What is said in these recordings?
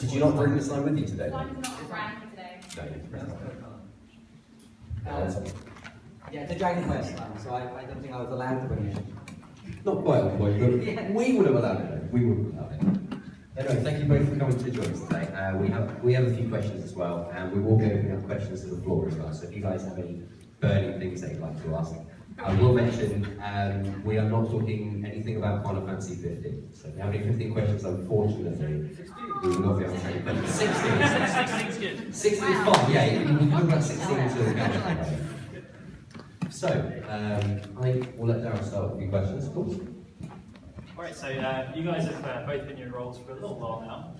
Did you not bring the sign with you today? Sign's not brand for today. Yeah, it's a Dragon Quest one, so I don't think I was allowed to bring it. Not quite on point, but we would have allowed it though. We would have allowed it. Anyway, thank you both for coming to join us today. We have a few questions as well, and we will be opening up questions to the floor as well. So if you guys have any burning things that you'd like to ask, I will mention we are not talking anything about Final Fantasy 15. So if you have any 15 questions, unfortunately, we will not be able to take questions. 16. 16's good. 16 is fine, yeah, you can talk about 16 until the camera. So, I think we'll let Darren start with a few questions, of course. Alright, so you guys have both been in your roles for a little while now.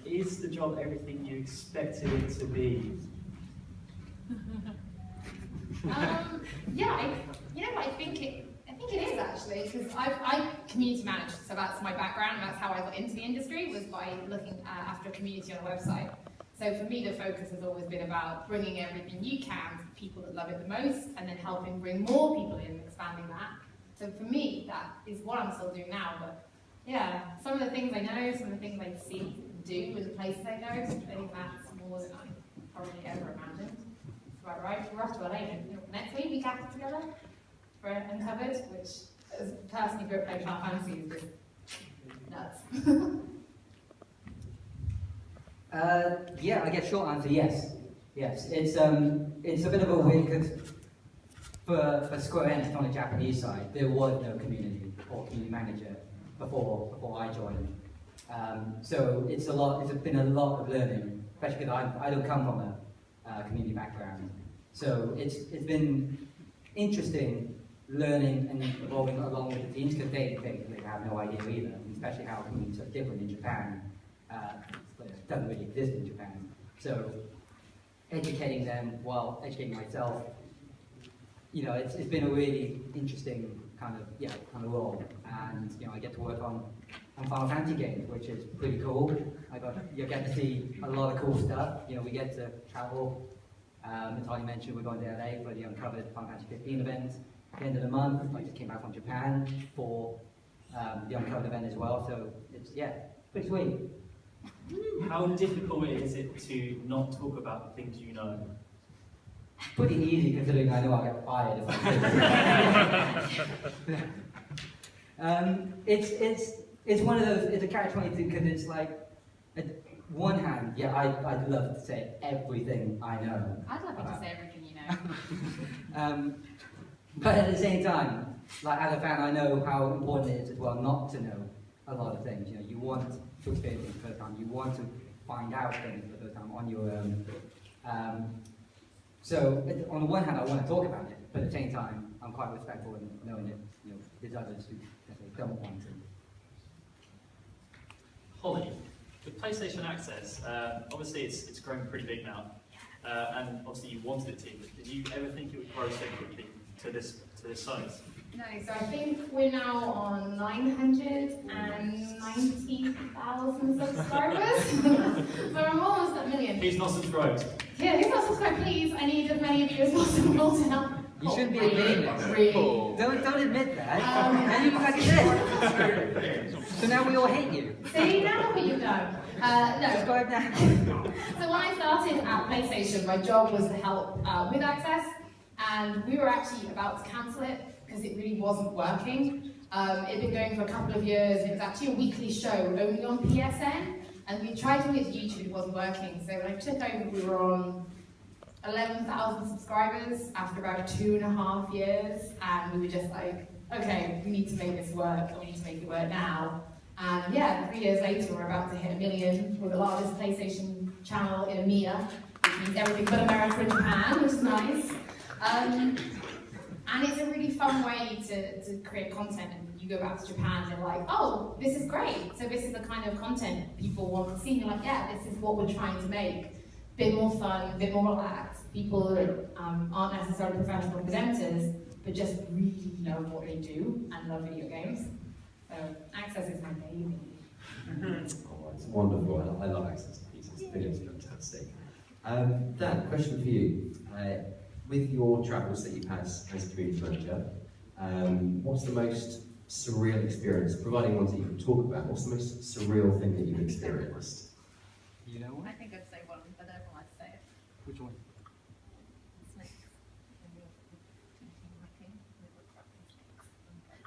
Is the job everything you expected it to be? Yeah, I think it is actually, because I community manage, so that's my background, that's how I got into the industry, was by looking after a community on a website. So for me, the focus has always been about bringing everything you can to people that love it the most, and then helping bring more people in, expanding that. So for me, that is what I'm still doing now, but yeah, some of the things I know, some of the things I see and do with the places I go, I think that's more than I probably ever imagined. That's about right. We're off to LA next week, we got together for Uncovered, which as personally for playing Final Fantasy is just nuts. Yeah, I guess short answer, yes. Yes, it's a bit of a weird, because for Square Enix on the Japanese side, there was no community or community manager before I joined. So it's been a lot of learning, especially because I don't come from a community background. So it's been interesting learning and evolving along with the teams, because they have no idea either, especially how communities are different in Japan. It doesn't really exist in Japan. So educating them while educating myself, it's been a really interesting kind of role. And I get to work on Final Fantasy games, which is pretty cool. You get to see a lot of cool stuff. We get to travel. As Hollie mentioned, we're going to LA for the Uncovered Final Fantasy 15 event at the end of the month. I just came back from Japan for the Uncovered event as well. So it's pretty sweet. How difficult is it to not talk about the things you know? Pretty easy, considering I know I'll get fired if I it's one of those, it's a catch-22, because it's like, at one hand, I'd love to say everything I know. I'd love you to say everything you know. But at the same time, like as a fan, I know how important it is as well not to know a lot of things. You want to experience things for the first time. You want to find out things for the first time on your own. So on the one hand, I want to talk about it, but at the same time, I'm quite respectful in knowing that there's others who definitely don't want to. Hollie, with PlayStation Access, obviously it's growing pretty big now, and obviously you wanted it to. Did you ever think it would grow so quickly to this size? No, so I think we're now on 990,000 subscribers. So I'm almost at a million. Who's not subscribed? Yeah, who's not subscribed, please? I need as many of you as possible to help. You shouldn't be admitting this. Really? Don't admit that. And you look like you did. So now we all hate you. See, now look what you've done. No. Subscribe now. So when I started at PlayStation, my job was to help with Access, and we were actually about to cancel it because it really wasn't working. It had been going for a couple of years, and it was actually a weekly show only on PSN, and we tried doing it to YouTube, it wasn't working. So when I took over, we were on 11,000 subscribers after about 2.5 years, and we were just like, okay, we need to make this work, and we need to make it work now. And yeah, 3 years later, we're about to hit 1 million. We're the largest PlayStation channel in EMEA, which means everything but America and Japan, which is nice. And it's a really fun way to create content, and you go back to Japan and you're like, oh, this is great. So this is the kind of content people want to see. And you're like, yeah, this is what we're trying to make. Bit more fun, a bit more relaxed. People that aren't necessarily professional presenters, but just really know what they do and love video games. So Access is my baby. Oh, it's wonderful. I love Access pieces. The video's fantastic. Dan, question for you. With your travels that you've had as a community manager, what's the most surreal experience, providing ones that you can talk about, what's the most surreal thing that you've experienced? You know I one? think I'd say one, but I don't like to say it. Which one? Snakes. When you're thinking whacking, you were grabbing snakes.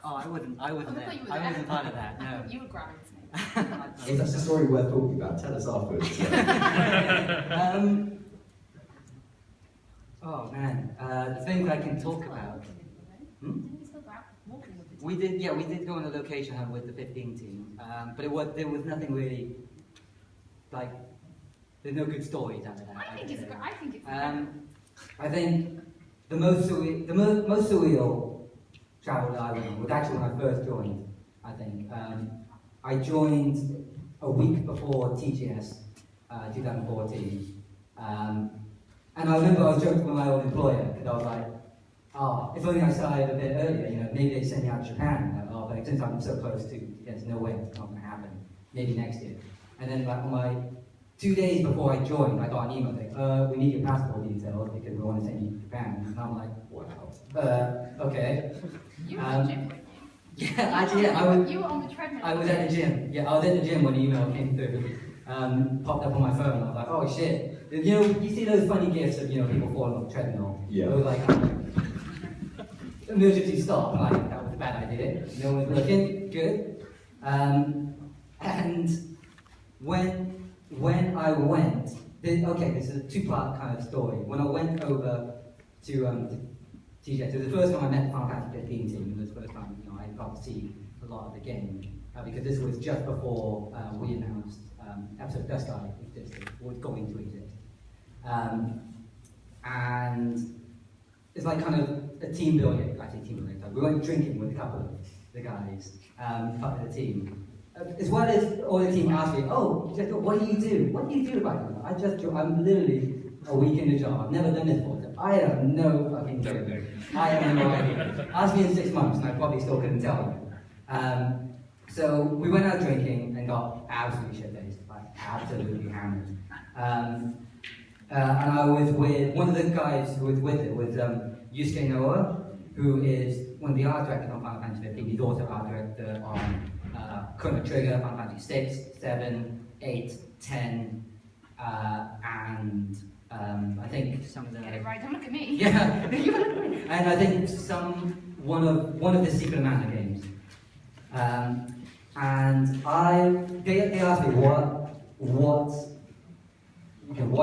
Oh, I wasn't I there. thought you were I there. wasn't part of that, I no. thought you were grabbing snakes. If that's a story worth talking about, tell us afterwards. Oh man, the things I can talk about. Didn't you still grab walking with the team? We did go on a location hunt with the 15 team, but there was nothing really, like, there's no good stories out of that. I think it's say. I think it's I think the most surreal travel that I went on was actually when I first joined, I think. I joined a week before TGS, 2014. And I remember I was joking with my old employer, because I was like, oh, if only I started a bit earlier, you know, maybe they'd send me out to Japan. Oh, but since I'm so close to, there's no way it's not going to happen. Maybe next year. And then like on my 2 days before I joined, I got an email saying, we need your passport details because we want to send you to Japan. And I'm like, wow, okay. You were at the gym, weren't you? Yeah, actually, yeah, I was. You were on the treadmill. I was at the gym. Yeah, I was at the gym when the email came through. Popped up on my phone, and I was like, oh shit. You know, you see those funny gifs of, you know, people falling off the treadmill. Yeah. It was like, emergency stop. Like, that was a bad idea. No one's looking. Good. And when I went, okay, this is a two-part kind of story. When I went over to TGS, it was the first time I met the Final Fantasy 15 team. It was the first time, you know, I got to see a lot of the game because this was just before we announced episode Dust Eye existed, was going to exist. And it's like kind of a team building, actually team building. Like we went drinking with a couple of the guys, part of the team. As well as all the team asked me, oh, just, what do you do? What do you do about it? I'm literally a week in the job. I've never done this before. So I have no fucking clue. I have no idea. Ask me in 6 months and I probably still couldn't tell you. So we went out drinking and got absolutely shit-faced, like absolutely hammered. And I was with, one of the guys who was with it was Yusuke Noah, who is one of the art directors on Final Fantasy 15. He's also art director on Chrono Trigger, Final Fantasy 6, 7, 8, 10, and I think some of the... Get it right, don't look at me. Yeah, and I think one of the Secret Amanda games. And they asked me why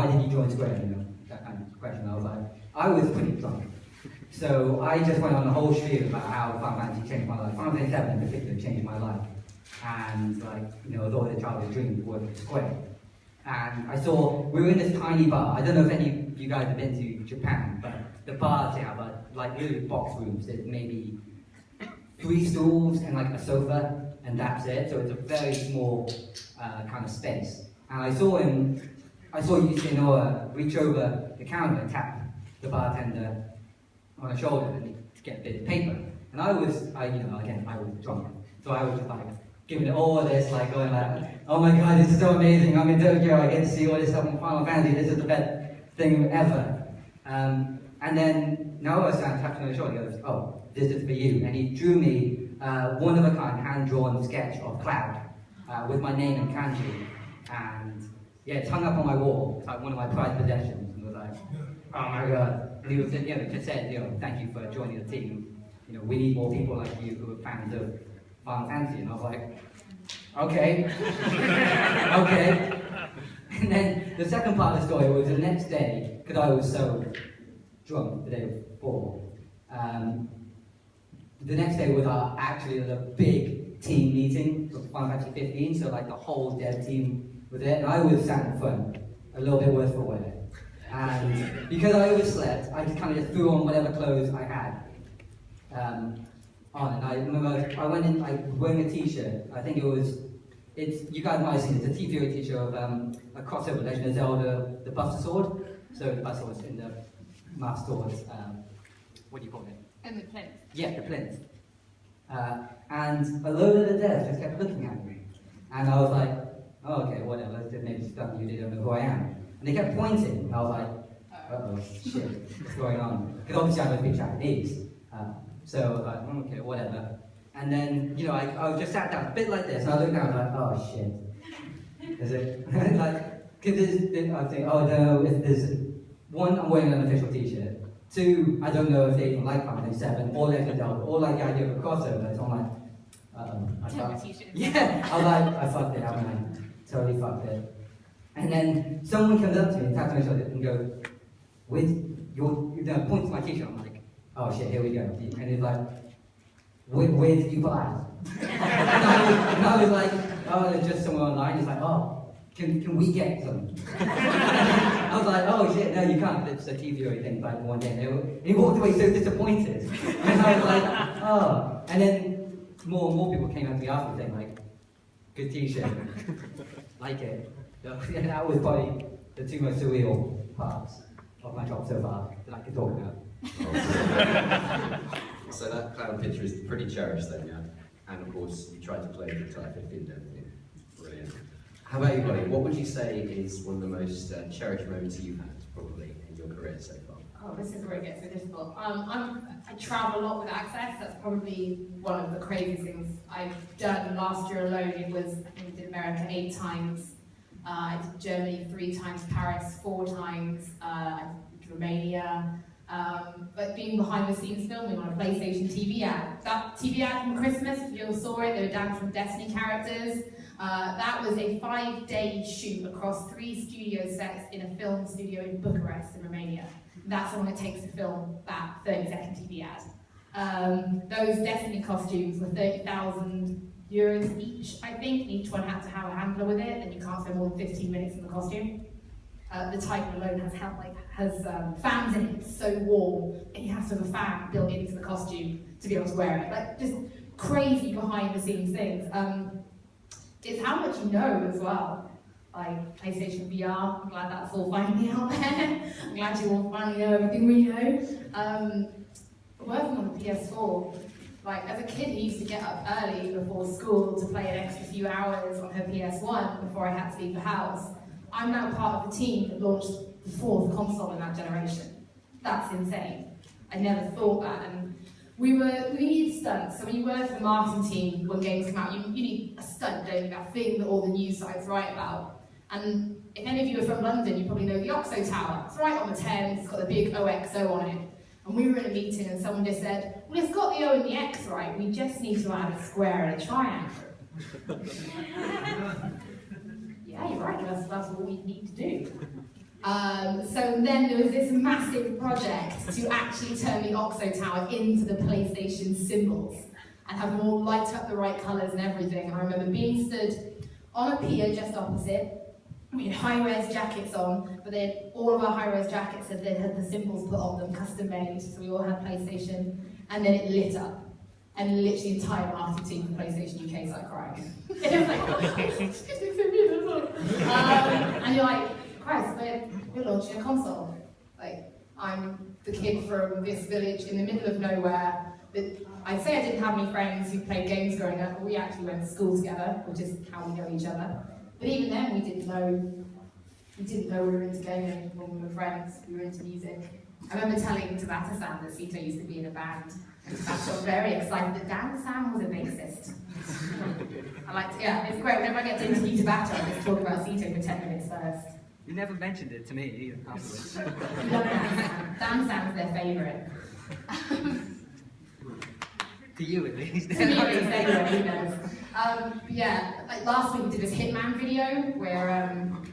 did you join Square? You know, that kind of question. I was like, I was pretty drunk. So I just went on a whole spiel about how Final Fantasy changed my life. Final Fantasy 7 in particular changed my life. And like, you know, thought the childhood dream was Square. And I saw, we were in this tiny bar. I don't know if any of you guys have been to Japan, but the bars they have are like little box rooms. There's maybe 3 stools and like a sofa, and that's it. So it's a very small kind of space. And I saw Yusuke Noah reach over the counter and tap the bartender on the shoulder to get a bit of paper. And I was drunk. So I was just like, giving it all this, like going like, oh my god, this is so amazing, I'm in Tokyo, I get to see all this stuff on Final Fantasy, this is the best thing ever. And then Noah started tapping on the shoulder, he goes, oh, this is for you. And he drew me one of a kind, hand-drawn sketch of Cloud with my name and kanji. And yeah, it's hung up on my wall, it's like one of my prized possessions. And I was like, oh my god. And he was, you know, just said, you know, thank you for joining the team. You know, we need more people like you who are fans of Final Fantasy. And I was like, okay, okay. And then the second part of the story was the next day, because I was so drunk the day before. The next day was actually a big team meeting for Final Fantasy 15, so like the whole dev team was there, and I was sat in front, a little bit worse for wear. And because I overslept, I just kind of threw on whatever clothes I had on. And I remember I went in, I was wearing a t-shirt. I think you guys might have seen it, it's a T-Fury t-shirt of a crossover Legend of Zelda, the Buster Sword. So the Buster Sword's in the Master Sword's, what do you call it? And the plinth. Yeah, the plinth. And a load of the devs just kept looking at me. And I was like, oh, okay, whatever, maybe stuff you don't know who I am. And they kept pointing, and I was like, uh-oh, shit, what's going on? Because obviously I don't speak Japanese. So I was like, okay, whatever. And then, you know, I was just sat down, a bit like this, and I looked down, and I was like, oh shit. Is it? Like, I think, oh, I don't know if there's, one, I'm wearing an official t-shirt. Two, I don't know if they even like Final 7 or Legend of Zelda or like the idea of a crossover. So I'm like, I thought, yeah, I was like, I fucked it, haven't I? Totally fucked it. And then someone comes up to me and taps my shoulder and goes, with your, points to my t-shirt. I'm like, oh shit, here we go. And he's like, where did you buy it? and I was like, oh, it's just somewhere online. He's like, oh, can we get some? I was like, oh shit, no, you can't. It's a TV or anything like one day. And he walked away so disappointed. And I was like, oh. And then more people came up to me after saying like, good t-shirt, like it. And that was probably the two most surreal parts of my job so far that I could talk about. So that clown picture is pretty cherished then, yeah? And of course, you tried to play the entire 15 and everything. Brilliant. How about you, Hollie? What would you say is one of the most cherished moments you've had, probably, in your career so far? Oh, this is where it gets so difficult. I travel a lot with Access. That's probably one of the craziest things I've done. Last year alone, I think we did America 8 times. I did Germany 3 times, Paris 4 times, I did Romania. But being behind the scenes filming on a PlayStation TV ad. That TV ad from Christmas, if you all saw it, they were down from Destiny characters. That was a 5-day shoot across 3 studio sets in a film studio in Bucharest in Romania. That's how long it takes to film that 30-second TV ad. Those Destiny costumes were 30,000 euros each, I think. Each one had to have a handler with it, and you can't spend more than 15 minutes in the costume. The Titan alone has fans in it. It's so warm, and you have to have a fan built into the costume to be able to wear it. Like, just crazy behind-the-scenes things. It's how much you know as well. Like PlayStation VR, I'm glad that's all finally out there. I'm glad you all finally know everything we know. Working on the PS4, like as a kid, I used to get up early before school to play an extra few hours on her PS1 before I had to leave the house. I'm now part of the team that launched the 4th console in that generation. That's insane. I never thought that. And we need stunts. So when you work for the marketing team, when games come out, you need a stunt, don't you? That thing that all the news sites write about. And if any of you are from London, you probably know the Oxo Tower. It's right on the Thames, it's got the big OXO on it. And we were in a meeting and someone just said, well, it's got the O and the X right, we just need to add a square and a triangle. Yeah, you're right, that's what we need to do. So then there was this massive project to actually turn the Oxo Tower into the PlayStation symbols and have them all light up the right colours and everything. I remember being stood on a pier just opposite. We had high-res jackets on, but then all of our high-res jackets had the symbols put on them, custom made, so we all had PlayStation, and then it lit up. And literally the entire marketing team for PlayStation UK started crying. It was like, oh, excuse me, so beautiful. And you're like, Christ, we're launching a console. Like, I'm the kid from this village in the middle of nowhere. I'd say I didn't have any friends who played games growing up, but we actually went to school together, which is how we know each other. But even then, we didn't know we were into gaming when we were friends. We were into music. I remember telling Tabata Sam that Seto used to be in a band, and Tabata was very excited that Dan Sam was a bassist. It's great. Whenever I get to interview Tabata, I just talk about Seto for 10 minutes first. You never mentioned it to me either afterwards. Love Dan Sam. Dan Sam's their favourite. To you at least. To me, it's favourite, who knows. Like last week we did this Hitman video where, and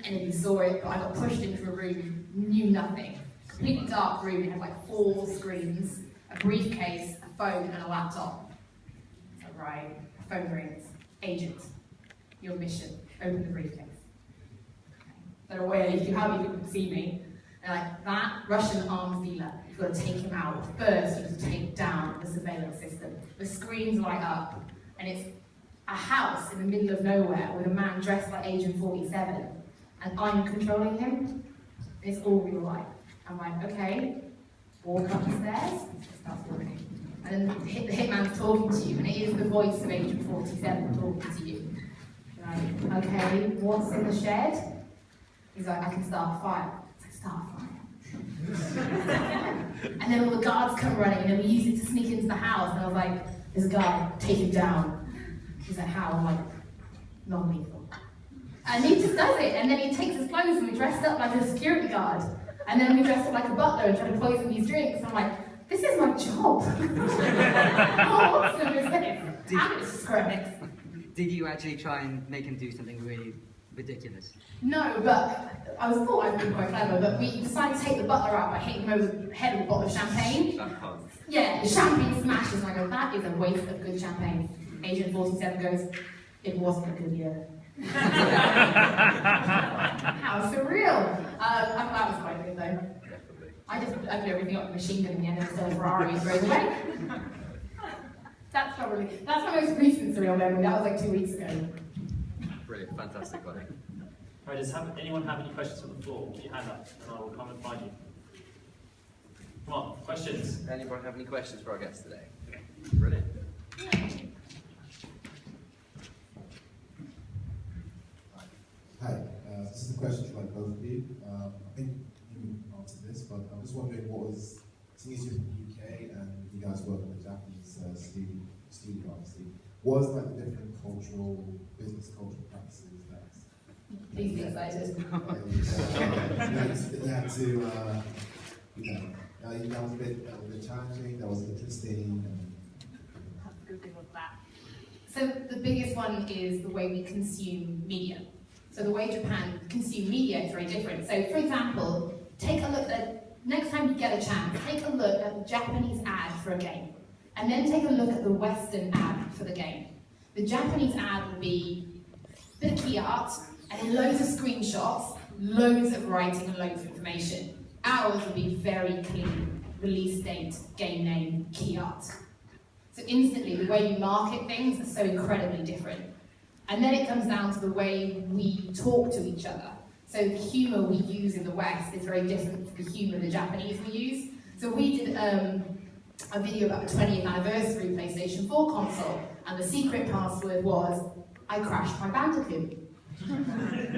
if you saw it, but I got pushed into a room, knew nothing. Completely dark room, it had like 4 screens, a briefcase, a phone, and a laptop. So right, a phone rings. Agent, your mission, open the briefcase. They're aware you hardly people could see me. They're like, that Russian arms dealer, you've got to take him out. First, you have to take down the surveillance system. The screens light up, and it's a house in the middle of nowhere with a man dressed like Agent 47, and I'm controlling him. It's all real life. I'm like, okay, walk up the stairs, starts walking. And then the hitman's talking to you, and it is the voice of Agent 47 talking to you. You're like, okay, what's in the shed? He's like, I can start a fire. It's like, start a fire. And then all the guards come running, and then we use it to sneak into the house, and I was like, there's a guy, take him down. He's like, how? I'm like, non-lethal. And he just does it, and then he takes his clothes and we dressed up like a security guard. And then we dressed up like a butler and tried to poison these drinks. And I'm like, this is my job. How awesome is this? And it's correct. Did you actually try and make him do something really ridiculous? No, but I thought I'd been quite clever, but we decided to take the butler out by hitting him over the head with a bottle of champagne. Yeah, the champagne smashes, and I go, that is a waste of good champagne. Agent 47 goes, it wasn't a good year. How surreal. That was quite good though. I do everything up with a machine gun in the end and still a Ferrari and drove away. That's my most recent surreal memory. That was like 2 weeks ago. Brilliant, fantastic, Hollie. Right, does anyone have any questions from the floor? Put your hand up and I will come and find you. Come on, questions? Anyone have any questions for our guests today? Brilliant. Hi, this is a question for like both of you. I think you answered this, but I'm just wondering what was, since you're from the UK and you guys work with a Japanese studio, obviously, what was like the different business cultural practices that Please be excited. you had to, that was a bit challenging, that was interesting. That's a good thing with that. So the biggest one is the way we consume media. So the way Japan consume media is very different. So for example, take a look at, next time you get a chance, take a look at the Japanese ad for a game. And then take a look at the Western ad for the game. The Japanese ad will be a bit of key art, and then loads of screenshots, loads of writing and loads of information. Ours will be very clean, release date, game name, key art. So instantly, the way you market things is so incredibly different. And then it comes down to the way we talk to each other. So the humour we use in the West is very different to the humour the Japanese will use. So we did a video about the 20th anniversary PlayStation 4 console, and the secret password was, I crashed my Bandicoot.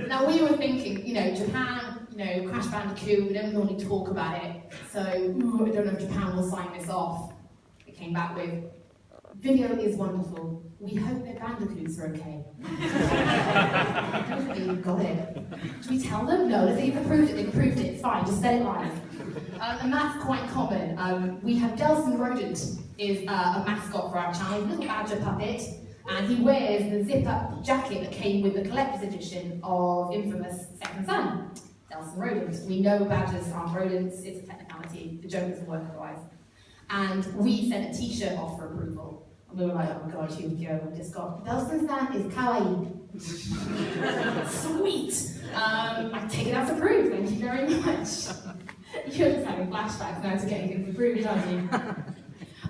Now we were thinking, Japan, Crash Bandicoot, we don't normally talk about it, so I don't know if Japan will sign this off. It came back with, video is wonderful. We hope their bandicoots are okay. Definitely got it. Should we tell them? No, they've approved it, it's fine, just set it live. And that's quite common. We have Delson Rodent is a mascot for our channel, a little badger puppet, and he wears the zip-up jacket that came with the collector's edition of infamous Second Son, Delson Rodent. We know badgers aren't rodents, it's a technicality, the joke doesn't work otherwise. And we sent a t-shirt off for approval. And we were like, oh my god, here we go, we just got, Delson-san is kawaii. Sweet! I take it as approved, thank you very much. You're just having flashbacks now to getting things approved, aren't you?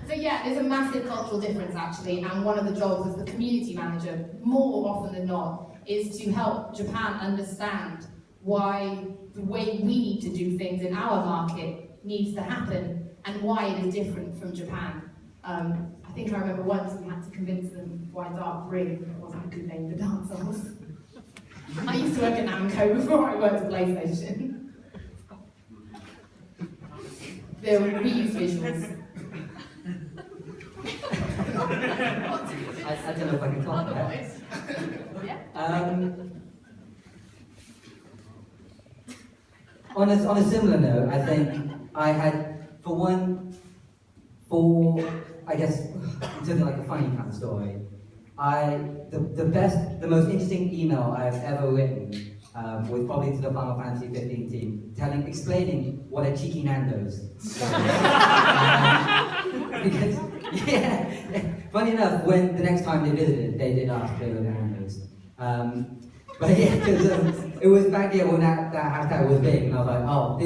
So yeah, there's a massive cultural difference actually, and one of the jobs as the community manager, more often than not, is to help Japan understand why the way we need to do things in our market needs to happen, and why it is different from Japan. I think I remember once we had to convince them why Dark Ring wasn't a good name for Dark Souls. I used to work at Namco before I worked at PlayStation. We use visuals. I don't know if I can talk about it. On a similar note, I think I had, I guess, in terms of like a funny kind of story, the most interesting email I've ever written was probably to the Final Fantasy 15 team, explaining what a cheeky Nando's was. Because, yeah, funny enough, when the next time they visited, they did ask if they were Nando's. But yeah, because it was back there when that hashtag was big, and I was like, oh,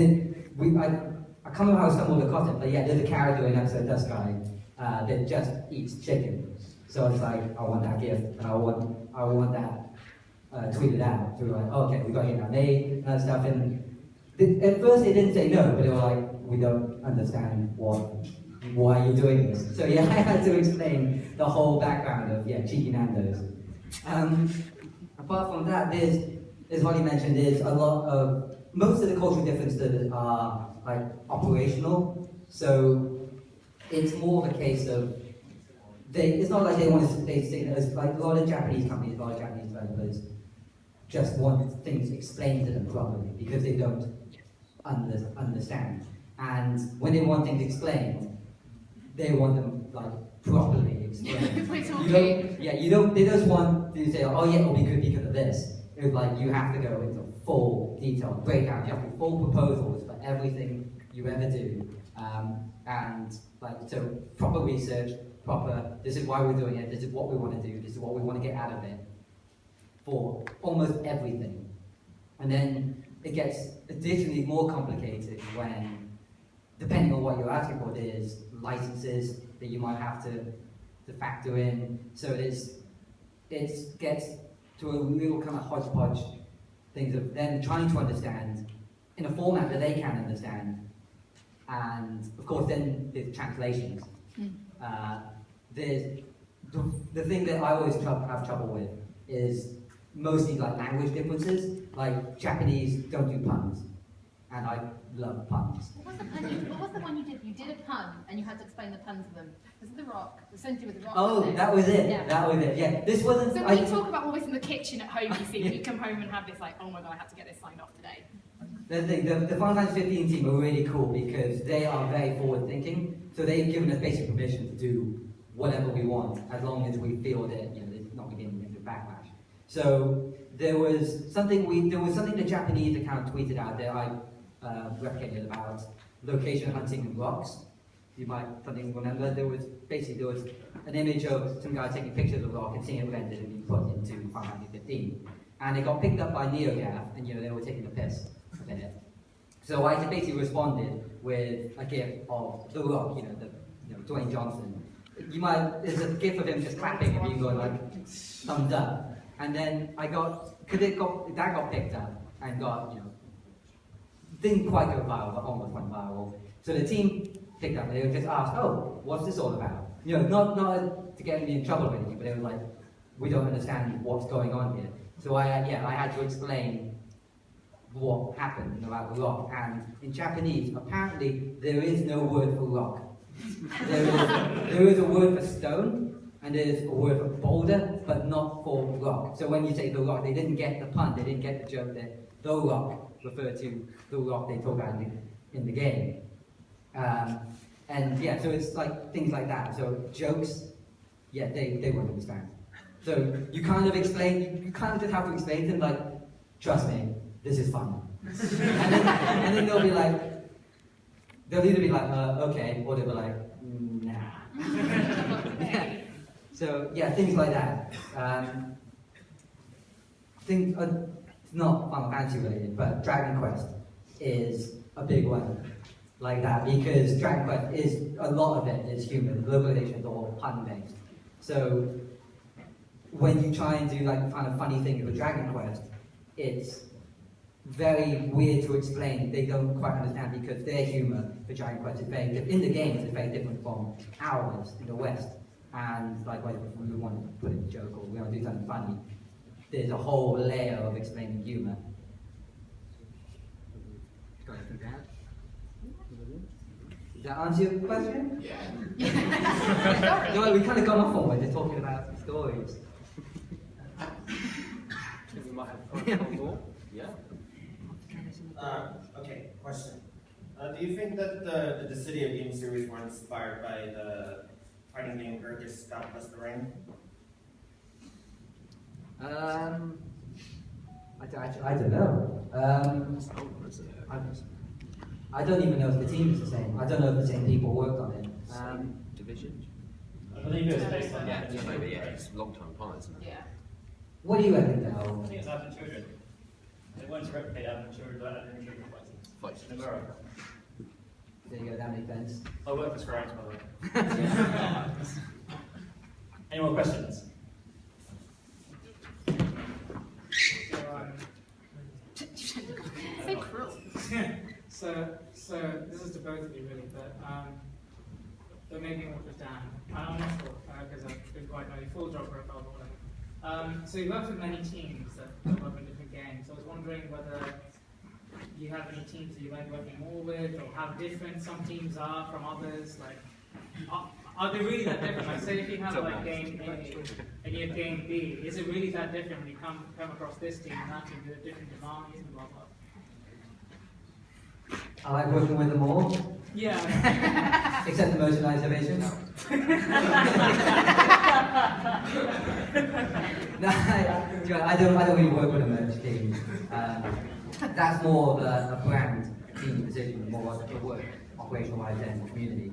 I can't remember how I stumbled across it, but yeah, there's a character in episode Dust Guy that just eats chicken. So I was like, I want that gift, and I want that tweeted out. So we were like, oh, okay, we got to get that made, and that stuff. And at first they didn't say no, but they were like, we don't understand why you're doing this. So yeah, I had to explain the whole background of cheeky Nando's. Apart from that, as Hollie mentioned, there's a lot of, most of the cultural differences are like operational. So it's more of a case of, it's not like they want to say that, like a lot of Japanese companies, a lot of Japanese developers, just want things explained to them properly because they don't understand. And when they want things explained, they want them like properly explained. They just want to say, oh yeah, it'll be good because of this. It's like you have to go into full detail breakdown. You have to do full proposals for everything you ever do, and like so proper research, proper. This is why we're doing it. This is what we want to do. This is what we want to get out of it. For almost everything, and then it gets additionally more complicated when, depending on what you're asking for, there's licenses that you might have to factor in. So it gets to a real kind of hodgepodge things of them trying to understand in a format that they can understand, and of course then there's translations. There's the thing that I always have trouble with is mostly like language differences. Like Japanese don't do puns, and I love puns. What was the one you did? You did a pun and you had to explain the pun to them. Was it the rock? The sentence with the rock. Oh, that was it. Yeah. That was it. Yeah. This wasn't. So we talk about all this in the kitchen at home. You see, when you come home and have this like, oh my god, I have to get this signed off today. The Final Fantasy 15 team are really cool because they are very forward thinking. So they've given us basic permission to do whatever we want as long as we feel that there's not going to be any backlash. So there was something the Japanese account tweeted out that I replicated about location hunting in rocks. You might remember there was an image of some guy taking pictures of a rock and seeing it rendered and being put into Final Fantasy 15, and it got picked up by NeoGAF, and they were taking the piss a minute. So I basically responded with a gif of the rock, Dwayne Johnson. There's a gif of him just clapping and being going like thumbs up. And then that got picked up and didn't quite go viral, but almost went viral. So the team picked up and they just asked, oh, what's this all about? Not to get me in trouble or anything, but they were like, we don't understand what's going on here. So I had to explain what happened about the rock. And in Japanese, apparently there is no word for rock. There is a word for stone, and there's a word for boulder, but not for rock. So when you say the rock, they didn't get the pun, they didn't get the joke that the rock referred to the rock they talk about in the game. So it's like things like that. So jokes, they won't understand. So you kind of just have to explain to them like, trust me, this is fun. and then they'll be like, they'll either be like, okay, or they'll be like, nah. So things like that. Things not Final Fantasy related, but Dragon Quest is a big one like that because Dragon Quest is a lot of it is human. Localization is all pun based. So when you try and do like kind of funny things with Dragon Quest, it's very weird to explain. They don't quite understand because their humor for Dragon Quest is very in the games is very different from ours in the West. And likewise, if we want to put in a joke or we want to do something funny, there's a whole layer of explaining humor. Does that answer your question? Yeah. No, we kind of gone off on when they're talking about stories. We might have one more. Yeah. Okay, question. Do you think that the City of Game series were inspired by the fighting game Urgus God Bless the Rain? I don't know. I don't even know if the team is the same. I don't know if the same people worked on it. Division? I believe it was based on maybe, it's a long time apart, isn't it? Yeah. What do you reckon, Dal? I think it's Advent Children. They wanted to replicate Advent Children, but Advent Children fights in America. There you go, that makes sense. I work for Square Enix, by the way. Any more questions? So cruel. So this is to both of you really, but maybe what was Dan. I'm not sure because I didn't quite know your full job profile or whatever. So you worked with many teams that work in different games. So I was wondering whether you have any teams that you like working more with, or how different some teams are from others. Like, Are they really that different? Like, say if you have like game A and you have game B, is it really that different when you come across this team and that team with different demands and blah blah? I like working with them all, Yeah. except the merchandising. No, I don't really work with a merch team. That's more of a brand team position, more of a work operationalized than community.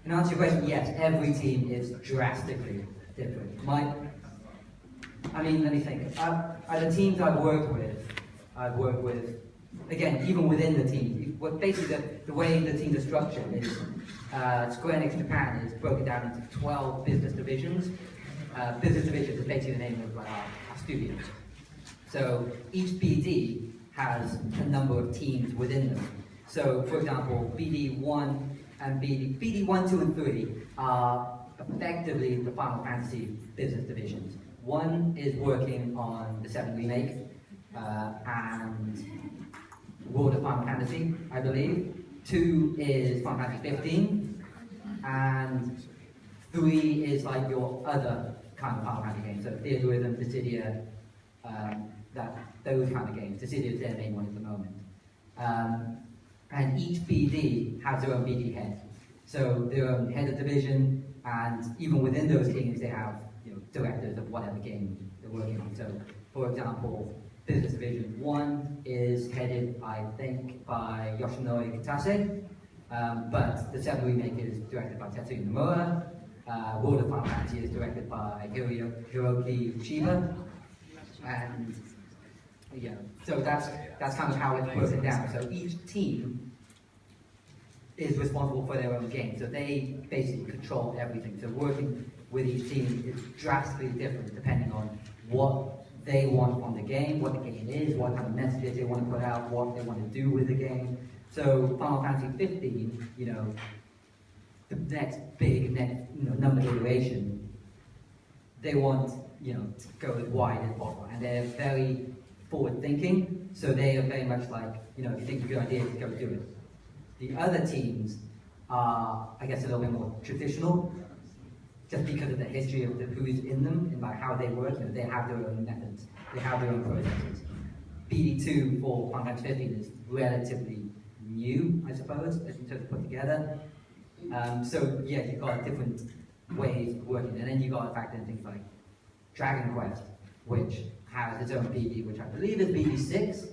In answer to your question, yes, every team is drastically different. Let me think. The teams I've worked with, again, even within the team, basically the way the teams are structured is Square Enix Japan is broken down into 12 business divisions. Business divisions is basically the name of our studios. So each BD has a number of teams within them. So, for example, BD1 and BD1, 2, and 3 are effectively the Final Fantasy business divisions. One is working on the 7 remake and World of Final Fantasy, I believe. 2 is Final Fantasy 15, and 3 is like your other kind of Final Fantasy games. So Theatrhythm, Dissidia, those kind of games. Dissidia is their main one at the moment. And each BD has their own BD head. So their own head of division, and even within those teams they have directors of whatever game they're working on. So, for example, Business Division 1 is headed, I think, by Yoshinori Kitase, but the 7 remake is directed by Tetsuya Nomura. World of Final Fantasy is directed by Hiroki Chiba, and so that's kind of how it's broken down. So each team is responsible for their own game, so they basically control everything. So working with each team is drastically different depending on what they want from the game, what the game is, what kind of messages they want to put out, what they want to do with the game. So Final Fantasy 15, the next big number iteration, they want to go as wide as possible, and they're very forward thinking. So they are very much like if you think it's a good idea, go do it. The other teams are, I guess, a little bit more traditional, just because of the history of who's in them and like how they work. They have their own methods, they have their own processes. BD2 for Final Fantasy 15 is relatively new, I suppose, in terms of put together. So yeah, you've got different ways of working, and then you've got to factor in things like Dragon Quest, which has its own BD, which I believe is BD6.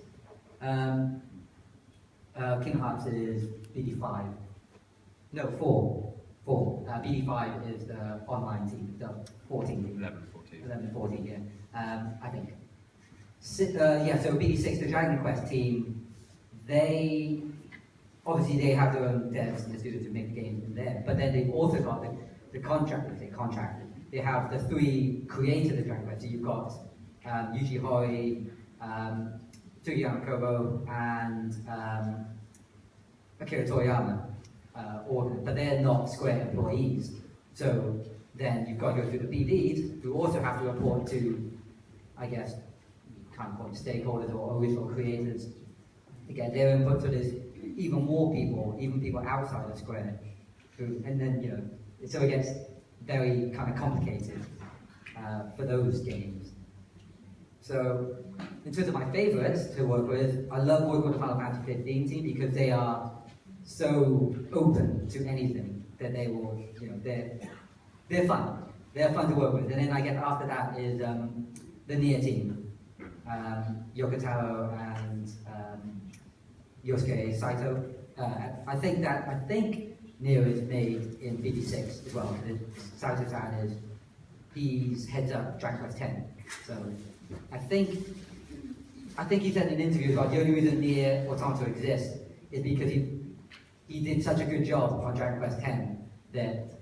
Kingdom Hearts is BD5. No, 4. BD5 is the online team, the 14 team. 11 and 14, yeah. I think. So BD6, the Dragon Quest team, they have their own devs and the students who make the games in there, but then they've also got the contractors. They have the 3 creators of Dragon Quest. So you've got Yuji Horii, Tsuyama Kobo, and Akira Toriyama, but they're not Square employees. So then you've got to go through the BDs, who also have to report to, I guess, kind of call them stakeholders or original creators to get their input. So there's even more people, even people outside of Square, and then so it gets very kind of complicated for those games. So in terms of my favorites to work with, I love working with the Final Fantasy 15 team because they are so open to anything that they will, they're fun. They're fun to work with. And then I guess after that is the Nier team, Yokotaro and Yosuke Seto. I think Nier is made in BD6 as well. Saito-san he's heads up Dragon Quest 10. So I think he said in an interview about the only reason Nier Automata exists is because he did such a good job on Dragon Quest 10 that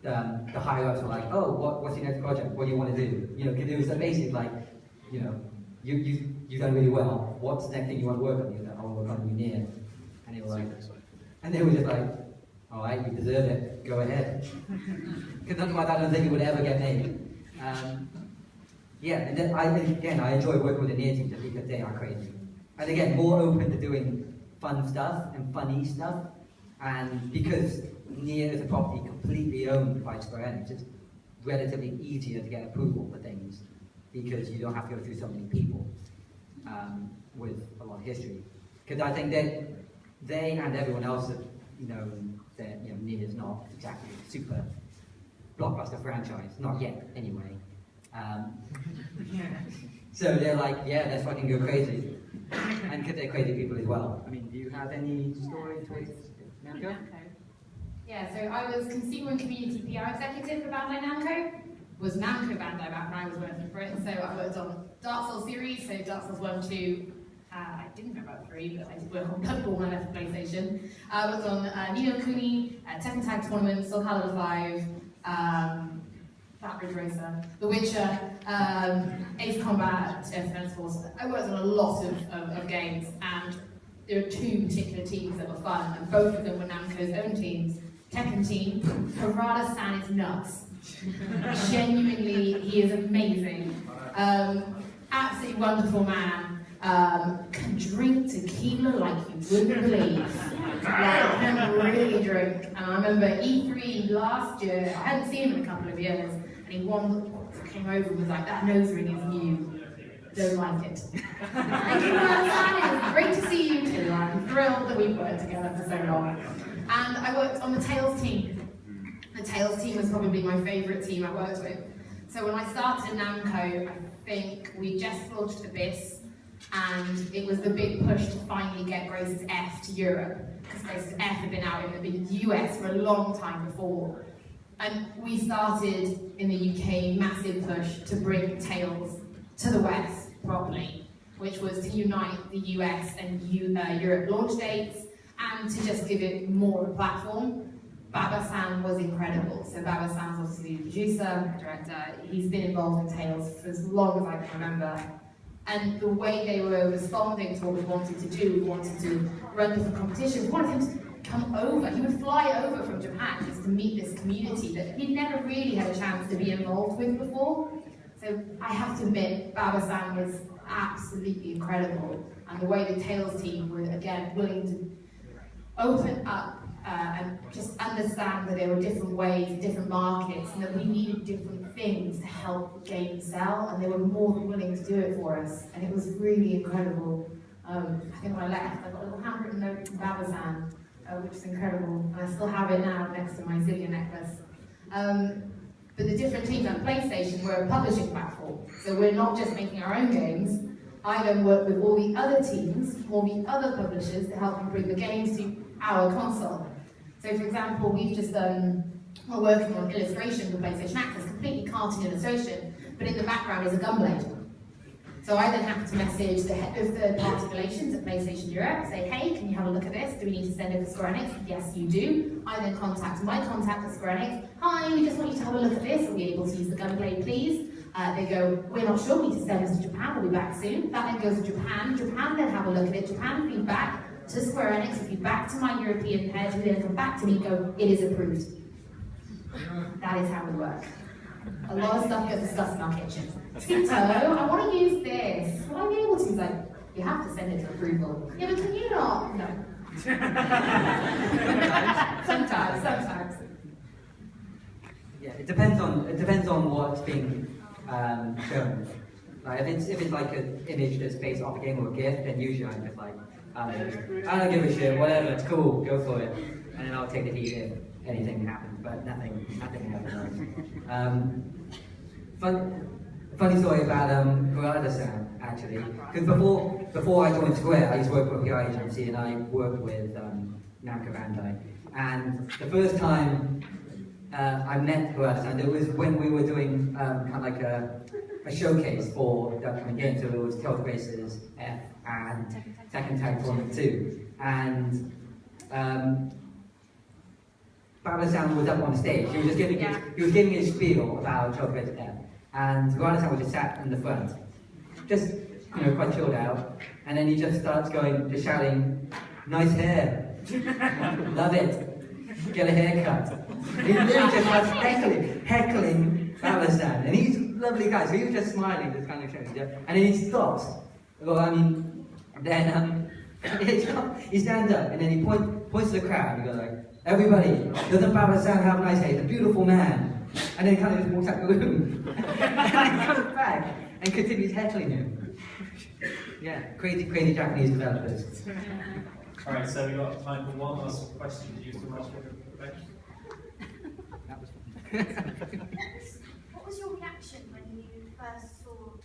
the higher ups were like, oh, what's your next project? What do you want to do? Because it was basically like, you've done really well. What's the next thing you want to work on? He was like, I want to work on Nier. And they were like, and they were just like, all right, you deserve it. Go ahead. Because otherwise, I don't think it would ever get made. And then I enjoy working with the Nier team just because they are crazy. And again, more open to doing fun stuff and funny stuff And because Nier is a property completely owned by Square Enix, it's relatively easier to get approval for things because you don't have to go through so many people with a lot of history. Because I think that they and everyone else have known that Nier is not exactly a super blockbuster franchise, not yet anyway. So they're like, yeah, let's fucking go crazy. And because they're crazy people as well. I mean, do you have any stories with Namco? Yeah, so I was consumer and community PR executive for Bandai Namco. Was Namco Bandai back when I was working for it. So I worked on Dark Souls series, so Dark Souls 1, 2. I didn't know about 3, but I did work on Bloodborne when I left PlayStation. I worked on Ni no Kuni, Tekken Tag Tournament, Soul Calibur 5, Fat Ridge Racer, The Witcher, Ace Combat, Defense Force. I worked on a lot of games, and there are 2 particular teams that were fun, and both of them were Namco's own teams. Tekken team, Harada-san is nuts. Genuinely, he is amazing. Absolutely wonderful man. Can drink tequila like you wouldn't believe. Like, can really drink. And I remember E3 last year, I hadn't seen him in a couple of years, and he came over and was like, that nose ring is new. Don't like it. Thank you, Harada-san. It's great to see you too. I'm thrilled that we've worked together for so long. And I worked on the Tales team. The Tales team was probably my favourite team I worked with. So when I started Namco, I think we just launched Abyss, and it was the big push to finally get Grace's F to Europe, because Grace's F had been out in the US for a long time before. And we started in the UK, massive push to bring Tales to the West properly, which was to unite the US and Europe launch dates, and to just give it more of a platform. Baba-san was incredible. So Baba-san's obviously the producer, director. He's been involved in Tales for as long as I can remember. And the way they were responding to what we wanted to do, we wanted to run different competitions. We wanted him to come over. He would fly over from Japan just to meet this community that he'd never really had a chance to be involved with before. So I have to admit, Baba-san was absolutely incredible. And the way the Tales team were, again, willing to open up and just understand that there were different ways, different markets, and that we needed different things to help the game sell, and they were more than willing to do it for us, and it was really incredible. I think when I left, I got a little handwritten note from Baba-san, which is incredible, and I still have it now next to my Zillion necklace. But the different teams on PlayStation were a publishing platform, so we're not just making our own games. I then work with all the other teams, all the other publishers to help them bring the games to our console. So for example, we've just we're working on illustration for PlayStation Access, completely cartoon illustration, but in the background is a gunblade. So I then have to message the head of third-party relations at PlayStation Europe, say, hey, can you have a look at this? Do we need to send it to Square Enix? Yes, you do. I then contact my contact at Square Enix. Hi, we just want you to have a look at this. Are we able to use the gunblade, please? They go, we're not sure, we need to send this to Japan, we'll be back soon. That then goes to Japan. Japan then have a look at it. Japan feedback to Square Enix, feedback to my European head, who then come back to me and go, it is approved. That is how we work. A lot of stuff gets discussed in our kitchen. Seto, I want to use this. Will I be able to? He's like, you have to send it to approval. Yeah, but can you not? No. sometimes. Yeah, it depends on what's being shown. Like if it's like an image that's based off a game or a GIF, then usually I'm just like, I don't give a shit, whatever, it's cool, go for it. And then I'll take the heat if anything happens, but nothing happens. Funny story about Harada-san, actually. Because before I joined Square, I used to work for a PR agency, and I worked with Namco Bandai. And the first time I met Harada-san, it was when we were doing kind of like a showcase for the upcoming game. So it was Tales Grace's F and Tekken Tag Tournament 2. And Baba-san was up on stage. He was just giving his spiel about Tales Grace's F. And Harada-san was just sat in the front, just quite chilled out. And then he just starts just shouting, "Nice hair, love it, get a haircut." He literally just starts heckling Baba-san, and he's a lovely guy, so he was just smiling, just kind of showing, and then he stops. Well, I mean, then he stands up, and then he points. points to the crowd, and he goes like, everybody, doesn't Baba Sam have a nice day? He's a beautiful man. And then he kind of just walks out the room. And he comes back and continues heckling him. Yeah, crazy, crazy Japanese developers. All right, so we've got time for one last question. Did you still ask for Rebecca? That was fun. What was your reaction when you first saw or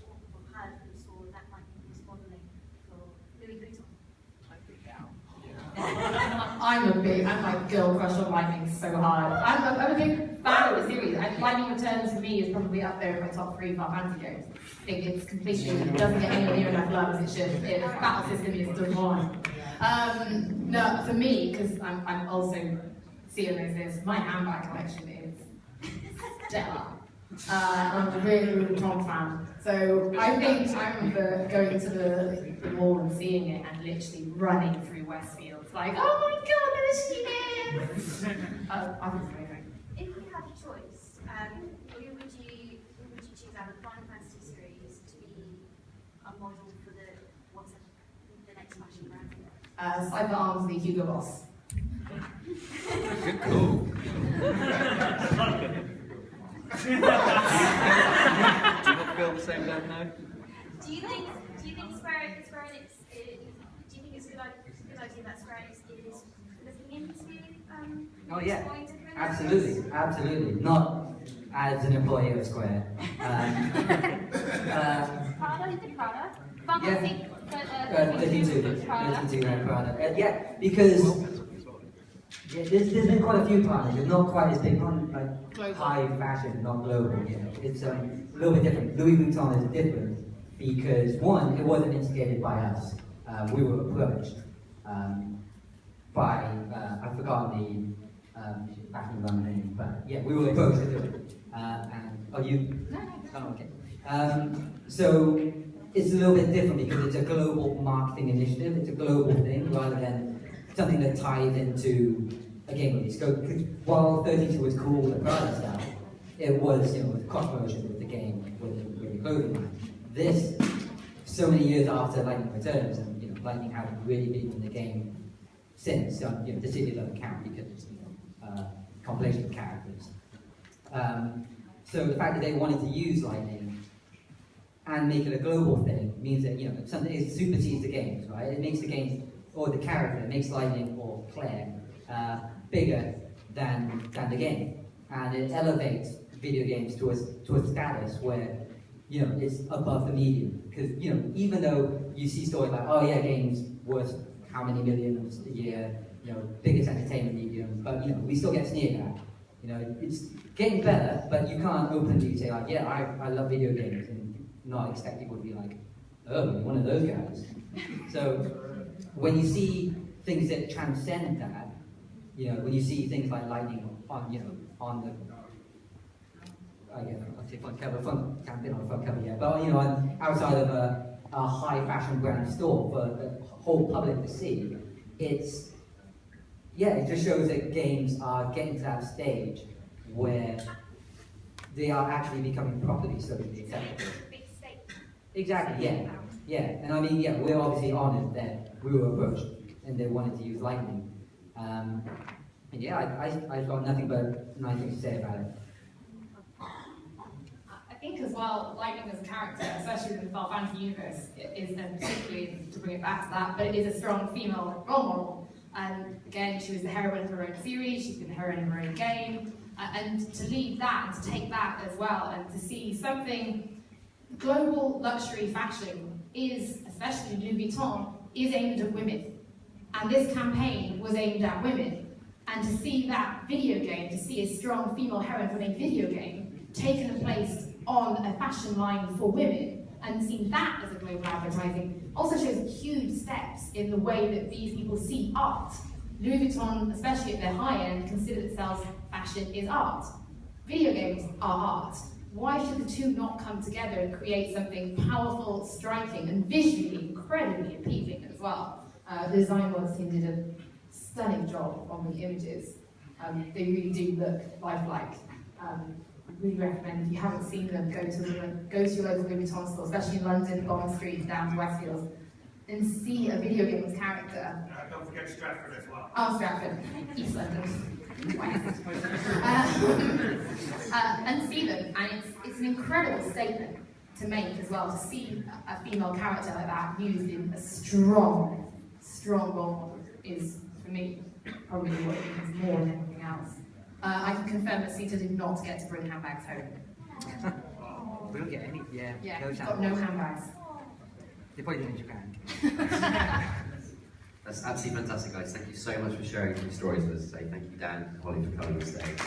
heard and saw that Lightning was modelling for Louis Vuitton? I'm like girl crush on Lightning so hard. I'm a big fan of the series. Lightning Returns for me is probably up there in my top 3 Final Fantasy games. I think it's completely, it doesn't get anywhere near enough love as it should. The battle system is divine. No, for me, because I'm also seeing this, my handbag collection is stellar. I'm a really, really Tom fan. So I think I remember going to the mall and seeing it and literally running through Westfield. Like, oh my god, there she is! I think it's amazing. If you had a choice, who would you choose out of the Final Fantasy series to be a model for the next fashion brand? Cyber Arms, the Hugo Boss. Good call. Do you not feel the same, Dan? No? Do you think Square Enix, do you think it's a good idea that Square Enix is looking into Oh yeah, exploring different absolutely, absolutely. Not as an employee of Square. Prada, is it Prada? Yeah, 32 Prada. Yeah, because there's been quite a few partners. It's not quite as big, not like Global. high fashion, not global. You know, it's a little bit different. Louis Vuitton is different because one, it wasn't instigated by us. We were approached by I've forgotten the fashion run name, but yeah, we were approached to do it. And are you? Oh, okay. So it's a little bit different because it's a global marketing initiative. It's a global thing rather than something that ties into a game release. So while 32 was cool with the Prada stuff, it was, you know, with cross promotion with the game, with the clothing line. This, so many years after Lightning Returns, and you know, Lightning hasn't really been in the game since. You know, the city doesn't count because it's, you know, compilation of characters. So the fact that they wanted to use Lightning and make it a global thing means that, you know, something it supersedes the games, right? It makes the games or the character, it makes Lightning or Claire bigger than the game, and it elevates video games to a status where, you know, it's above the medium. Because, you know, even though you see stories like, oh yeah, games worth how many millions a year, you know, biggest entertainment medium, but you know, we still get sneered at. You know, it's getting better, but you can't openly say like, yeah, I love video games, and not expect people to be like, oh, you're one of those guys. So when you see things that transcend that, you know, when you see things like Lightning on, you know, on the, I guess I'll say front cover, can't be on the front cover yet, but you know, outside of a high fashion brand store for the whole public to see, it's, yeah, it just shows that games are getting to that stage where they are actually becoming properly socially acceptable. big state? Exactly, yeah. Yeah, and I mean, yeah, we're obviously honoured that we were approached and they wanted to use Lightning. And yeah, I've got nothing but nice things to say about it. I think as well, Lightning as a character, especially in the Final Fantasy universe, and particularly to bring it back to that, but it is a strong female role model. And again, she was the heroine of her own series, she's been the heroine of her own game, and to lead that and to take that as well, and to see something global luxury fashion is, especially Louis Vuitton, is aimed at women. And this campaign was aimed at women. And to see that video game, to see a strong female heroine from a video game taken a place on a fashion line for women, and seeing that as a global advertising, also shows huge steps in the way that these people see art. Louis Vuitton, especially at their high end, consider themselves fashion is art. Video games are art. Why should the two not come together and create something powerful, striking, and visually incredibly appealing as well? The design world team did a stunning job on the images. They really do look lifelike. Really recommend, if you haven't seen them, go to your local Louis Vuitton store, especially in London, Bond Street, down to Westfield. and see a video game's character. Don't forget Stratford as well. Oh, Stratford, East London, West. And see them, and it's an incredible statement to make as well, to see a female character like that used in a strong role model is, for me, probably what it means more than anything else. I can confirm that Seto did not get to bring handbags home. We don't get any, Yeah, no he's got no handbags. They probably did in Japan. That's absolutely fantastic, guys. Thank you so much for sharing your stories with us today. Thank you, Dan and Hollie, for coming on stage.